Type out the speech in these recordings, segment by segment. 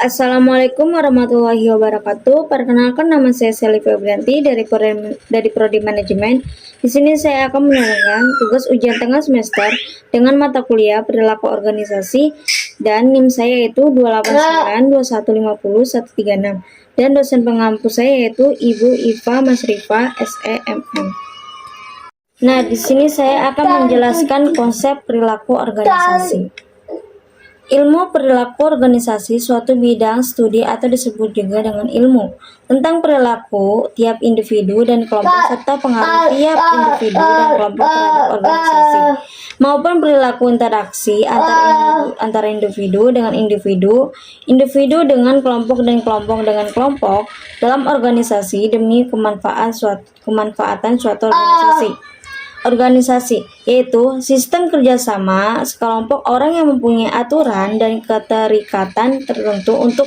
Assalamualaikum warahmatullahi wabarakatuh. Perkenalkan, nama saya Sally Febrianti dari Prodi Manajemen. Di sini saya akan menerangkan tugas ujian tengah semester dengan mata kuliah perilaku organisasi, dan NIM saya yaitu 289 2150 136, dan dosen pengampu saya yaitu Ibu Iva Masrifa SEMM. Nah, di sini saya akan menjelaskan konsep perilaku organisasi. Ilmu perilaku organisasi suatu bidang studi atau disebut juga dengan ilmu tentang perilaku tiap individu dan kelompok serta pengaruh tiap individu dan kelompok terhadap organisasi maupun perilaku interaksi antara individu dengan individu, individu dengan kelompok dan kelompok dengan kelompok dalam organisasi demi kemanfaatan suatu organisasi, yaitu sistem kerjasama sekelompok orang yang mempunyai aturan dan keterikatan tertentu untuk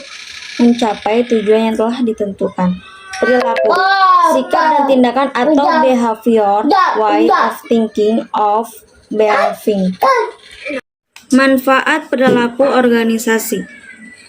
mencapai tujuan yang telah ditentukan. Perilaku, sikap dan tindakan atau behavior, way of thinking of behaving. Manfaat perilaku organisasi.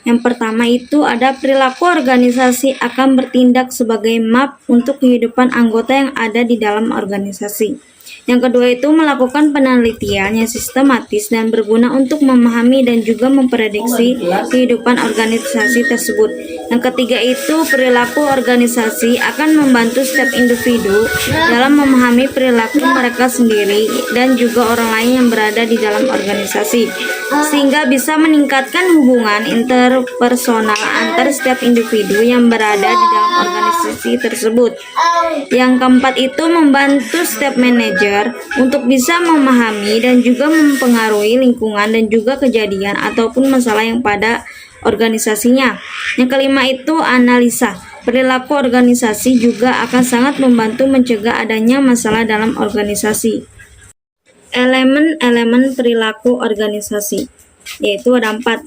Yang pertama itu ada perilaku organisasi akan bertindak sebagai map untuk kehidupan anggota yang ada di dalam organisasi. Yang kedua itu melakukan penelitian yang sistematis dan berguna untuk memahami dan juga memprediksi kehidupan organisasi tersebut. Yang ketiga itu perilaku organisasi akan membantu setiap individu dalam memahami perilaku mereka sendiri dan juga orang lain yang berada di dalam organisasi, sehingga bisa meningkatkan hubungan interpersonal antar setiap individu yang berada di dalam organisasi tersebut. Yang keempat itu membantu setiap manajer untuk bisa memahami dan juga mempengaruhi lingkungan dan juga kejadian ataupun masalah yang pada organisasinya. Yang kelima itu analisa. Perilaku organisasi juga akan sangat membantu mencegah adanya masalah dalam organisasi. Elemen-elemen perilaku organisasi yaitu ada 4.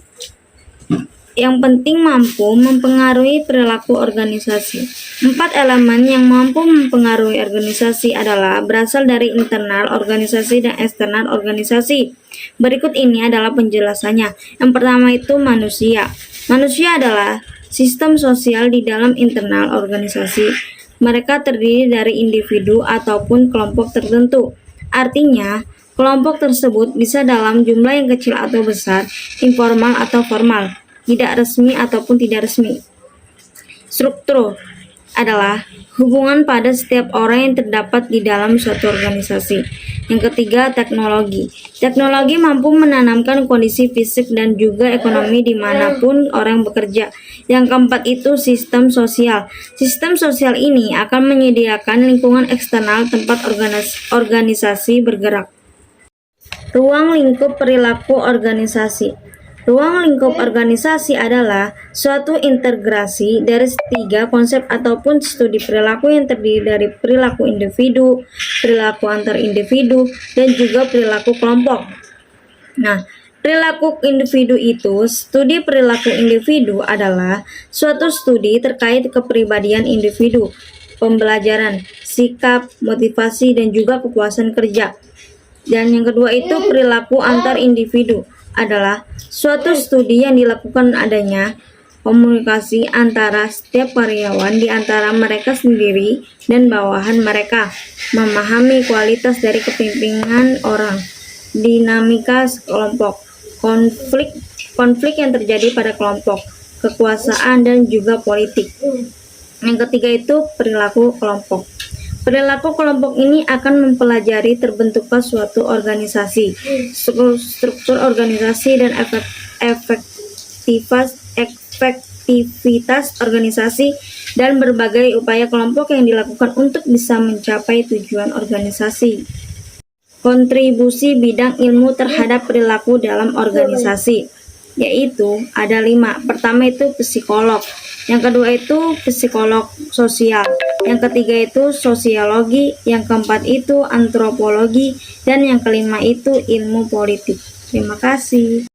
Yang penting mampu mempengaruhi perilaku organisasi. 4 elemen yang mampu mempengaruhi organisasi adalah berasal dari internal organisasi dan eksternal organisasi. Berikut ini adalah penjelasannya. Yang pertama itu manusia. Manusia adalah sistem sosial di dalam internal organisasi. Mereka terdiri dari individu ataupun kelompok tertentu. Artinya, kelompok tersebut bisa dalam jumlah yang kecil atau besar, informal atau formal, tidak resmi ataupun tidak resmi. Struktur adalah hubungan pada setiap orang yang terdapat di dalam suatu organisasi. Yang ketiga, teknologi. Teknologi mampu menanamkan kondisi fisik dan juga ekonomi dimanapun orang bekerja. Yang keempat itu sistem sosial. Sistem sosial ini akan menyediakan lingkungan eksternal tempat organisasi bergerak. Ruang lingkup perilaku organisasi. Ruang lingkup organisasi adalah suatu integrasi dari 3 konsep ataupun studi perilaku yang terdiri dari perilaku individu, perilaku antar individu, dan juga perilaku kelompok. Nah, perilaku individu itu, studi perilaku individu adalah suatu studi terkait kepribadian individu, pembelajaran, sikap, motivasi, dan juga kepuasan kerja. Dan yang kedua itu perilaku antar individu adalah suatu studi yang dilakukan adanya komunikasi antara setiap karyawan di antara mereka sendiri dan bawahan mereka, memahami kualitas dari kepemimpinan orang, dinamika kelompok, konflik yang terjadi pada kelompok, kekuasaan dan juga politik. Yang ketiga itu perilaku kelompok. Perilaku kelompok ini akan mempelajari terbentuknya suatu organisasi, struktur organisasi dan efektivitas organisasi, dan berbagai upaya kelompok yang dilakukan untuk bisa mencapai tujuan organisasi. Kontribusi bidang ilmu terhadap perilaku dalam organisasi yaitu ada 5. Pertama itu psikolog, yang kedua itu psikolog sosial, yang ketiga itu sosiologi, yang keempat itu antropologi, dan yang kelima itu ilmu politik. Terima kasih.